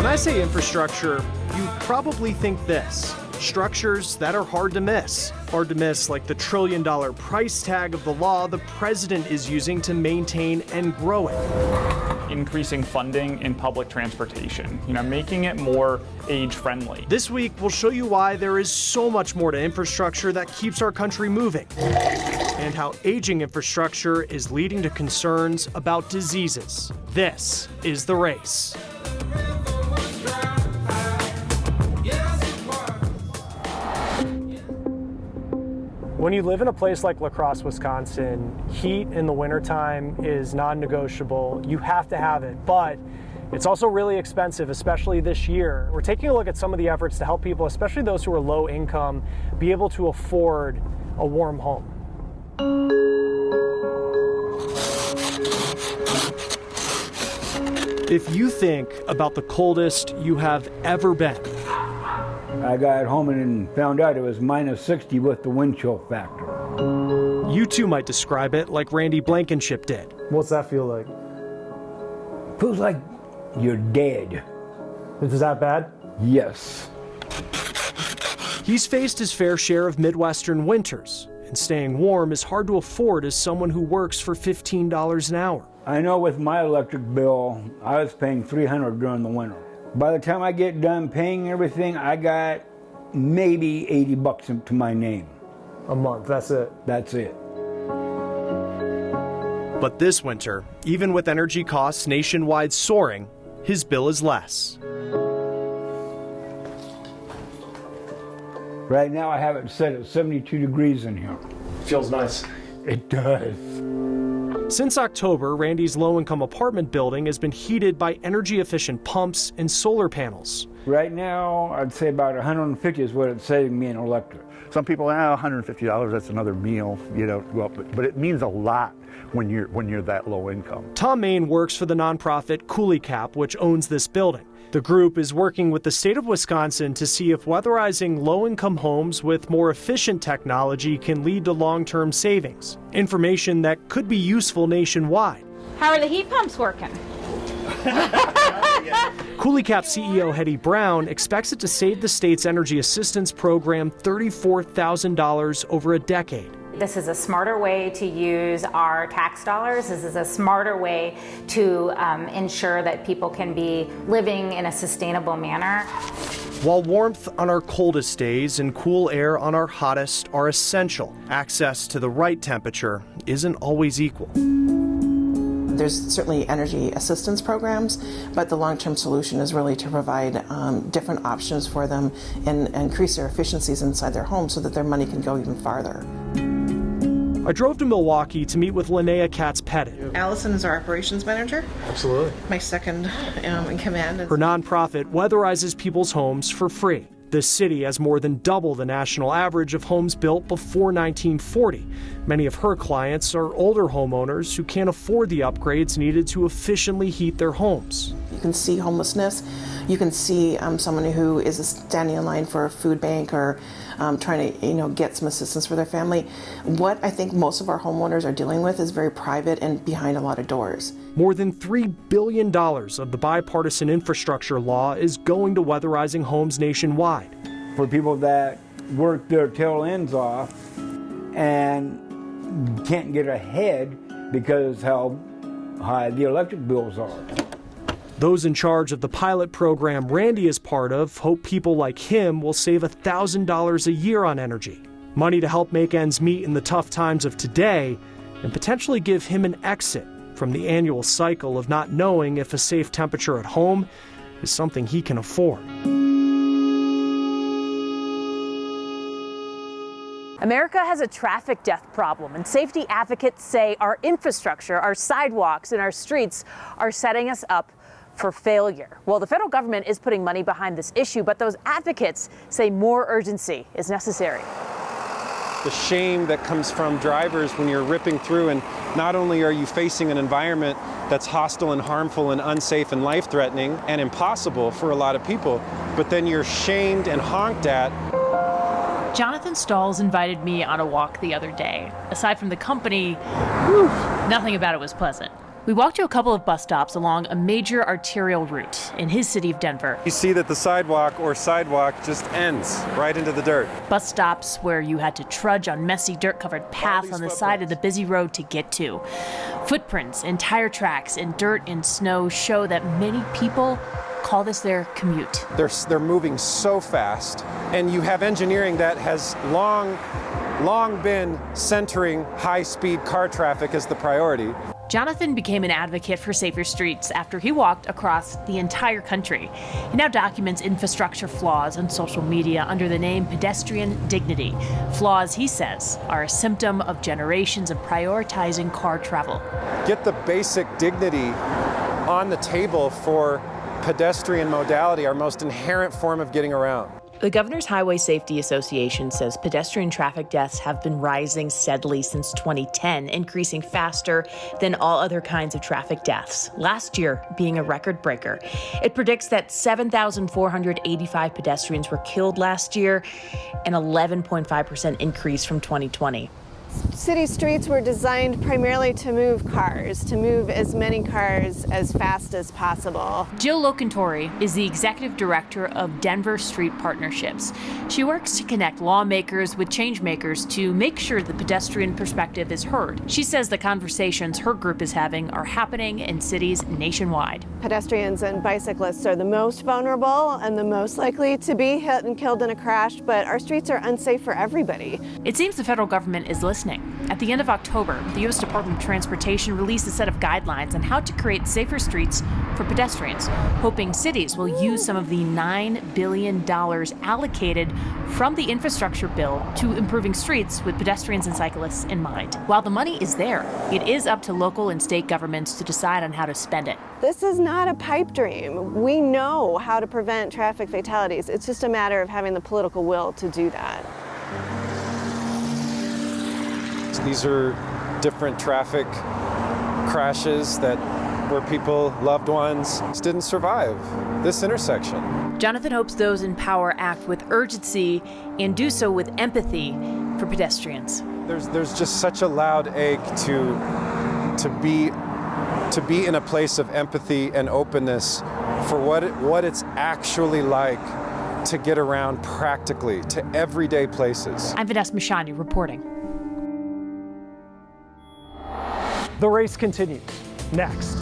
I say infrastructure, you probably think this. Structures that are hard to miss. Hard to miss like the trillion-dollar price tag of the law the president is using to maintain and grow it. Increasing funding in public transportation, making it more age-friendly. This week, we'll show you why there is so much more to infrastructure that keeps our country moving, and how aging infrastructure is leading to concerns about diseases. This is The Race. When you live in a place like La Crosse, Wisconsin, heat in the wintertime is non-negotiable. You have to have it, but it's also really expensive, especially this year. We're taking a look at some of the efforts to help people, especially those who are low income, be able to afford a warm home. If you think about the coldest you have ever been, I got home and found out it was -60 with the wind chill factor. you too might describe it like Randy Blankenship did. What's that feel like? Feels like you're dead. Is that bad? Yes. He's faced his fair share of Midwestern winters, and staying warm is hard to afford as someone who works for $15 an hour. I know with my electric bill, I was paying $300 during the winter. By the time I get done paying everything, I got maybe 80 bucks to my name. A month, that's it. That's it. But this winter, even with energy costs nationwide soaring, his bill is less. Right now I have it set at 72 degrees in here. Feels nice. It does. Since October, Randy's low-income apartment building has been heated by energy-efficient pumps and solar panels. Right now, I'd say about $150 is what it's saving me in electric. Some people, $150, that's another meal, well, but it means a lot when you're that low income. Tom Main works for the nonprofit Coolie Cap, which owns this building. The group is working with the state of Wisconsin to see if weatherizing low-income homes with more efficient technology can lead to long-term savings. Information that could be useful nationwide. How are the heat pumps working? Coolie Cap CEO Hetty Brown expects it to save the state's energy assistance program $34,000 over a decade. This is a smarter way to use our tax dollars. This is a smarter way to ensure that people can be living in a sustainable manner. While warmth on our coldest days and cool air on our hottest are essential, access to the right temperature isn't always equal. There's certainly energy assistance programs, but the long-term solution is really to provide different options for them and increase their efficiencies inside their home so that their money can go even farther. I drove to Milwaukee to meet with Linnea Katz-Pettit. Allison is our operations manager. Absolutely. My second in command. Her nonprofit weatherizes people's homes for free. The city has more than double the national average of homes built before 1940. Many of her clients are older homeowners who can't afford the upgrades needed to efficiently heat their homes. You can see homelessness. You can see someone who is standing in line for a food bank or trying to get some assistance for their family. What I think most of our homeowners are dealing with is very private and behind a lot of doors. More than $3 billion of the bipartisan infrastructure law is going to weatherizing homes nationwide. For people that work their tail ends off and can't get ahead because how high the electric bills are. Those in charge of the pilot program Randy is part of hope people like him will save $1,000 a year on energy. Money to help make ends meet in the tough times of today and potentially give him an exit from the annual cycle of not knowing if a safe temperature at home is something he can afford. America has a traffic death problem, and safety advocates say our infrastructure, our sidewalks, and our streets are setting us up for failure. Well, the federal government is putting money behind this issue, but those advocates say more urgency is necessary. The shame that comes from drivers when you're ripping through, and not only are you facing an environment that's hostile and harmful and unsafe and life-threatening and impossible for a lot of people, but then you're shamed and honked at. Jonathan Stalls invited me on a walk the other day. Aside from the company, nothing about it was pleasant. We walked to a couple of bus stops along a major arterial route in his city of Denver. You see that the sidewalk just ends right into the dirt. Bus stops where you had to trudge on messy dirt-covered paths on the side of the busy road to get to. Footprints and tire tracks in dirt and snow show that many people call this their commute. They're moving so fast, and you have engineering that has long been centering high-speed car traffic as the priority. Jonathan became an advocate for safer streets after he walked across the entire country. He now documents infrastructure flaws on social media under the name Pedestrian Dignity. Flaws, he says, are a symptom of generations of prioritizing car travel. Get the basic dignity on the table for pedestrian modality, our most inherent form of getting around. The Governor's Highway Safety Association says pedestrian traffic deaths have been rising steadily since 2010, increasing faster than all other kinds of traffic deaths, last year being a record breaker. It predicts that 7,485 pedestrians were killed last year, an 11.5% increase from 2020. City streets were designed primarily to move cars, to move as many cars as fast as possible. Jill Locantori is the executive director of Denver Street Partnerships. She works to connect lawmakers with changemakers to make sure the pedestrian perspective is heard. She says the conversations her group is having are happening in cities nationwide. Pedestrians and bicyclists are the most vulnerable and the most likely to be hit and killed in a crash, but our streets are unsafe for everybody. It seems the federal government is listening. At the end of October, the U.S. Department of Transportation released a set of guidelines on how to create safer streets for pedestrians, hoping cities will use some of the $9 billion allocated from the infrastructure bill to improving streets with pedestrians and cyclists in mind. While the money is there, it is up to local and state governments to decide on how to spend it. This is not a pipe dream. We know how to prevent traffic fatalities. It's just a matter of having the political will to do that. These are different traffic crashes where people, loved ones, didn't survive this intersection. Jonathan hopes those in power act with urgency and do so with empathy for pedestrians. There's just such a loud ache to be in a place of empathy and openness for what it's actually like to get around practically to everyday places. I'm Vanessa Mishani reporting. The race continues. Next.